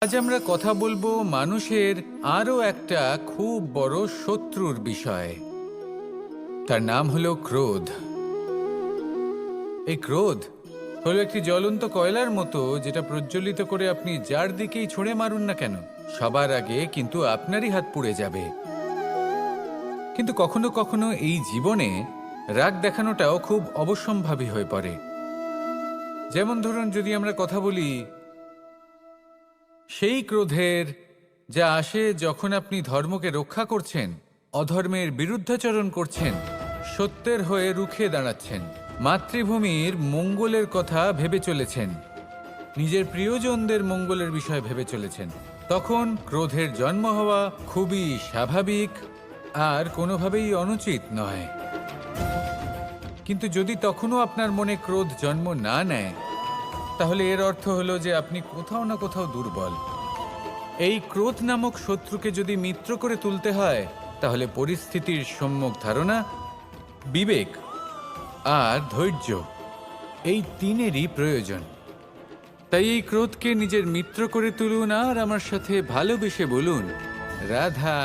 আজ আমরা কথা বলবো মানুষের আরো একটা খুব বড় শত্রুর বিষয়। তার নাম হলো ক্রোধ। এই ক্রোধ হলো একটি জ্বলন্ত কয়লার মতো, যেটা প্রজ্বলিত করে আপনি যার দিকেই ছুঁড়ে মারুন না কেন, সবার আগে কিন্তু আপনারই হাত পুড়ে যাবে। কিন্তু কখনো কখনো এই জীবনে রাগ দেখানোটাও খুব অবশ্যম্ভাবী হয়ে পড়ে। যেমন ধরুন, যদি আমরা কথা বলি সেই ক্রোধের, যা আসে যখন আপনি ধর্মকে রক্ষা করছেন, অধর্মের বিরুদ্ধাচরণ করছেন, সত্যের হয়ে রুখে দাঁড়াচ্ছেন, মাতৃভূমির মঙ্গলের কথা ভেবে চলেছেন, নিজের প্রিয়জনদের মঙ্গলের বিষয় ভেবে চলেছেন, তখন ক্রোধের জন্ম হওয়া খুবই স্বাভাবিক আর কোনোভাবেই অনুচিত নয়। কিন্তু যদি তখনও আপনার মনে ক্রোধ জন্ম না নেয়, তাহলে এর অর্থ হলো যে আপনি কোথাও না কোথাও দুর্বল। এই ক্রোধ নামক শত্রুকে যদি মিত্র করে তুলতে হয়, তাহলে পরিস্থিতির সম্যক ধারণা, বিবেক আর ধৈর্য, এই তিনেরই প্রয়োজন। তাই এই ক্রোধকে নিজের মিত্র করে তুলুন আর আমার সাথে ভালোবেসে বলুন, রাধা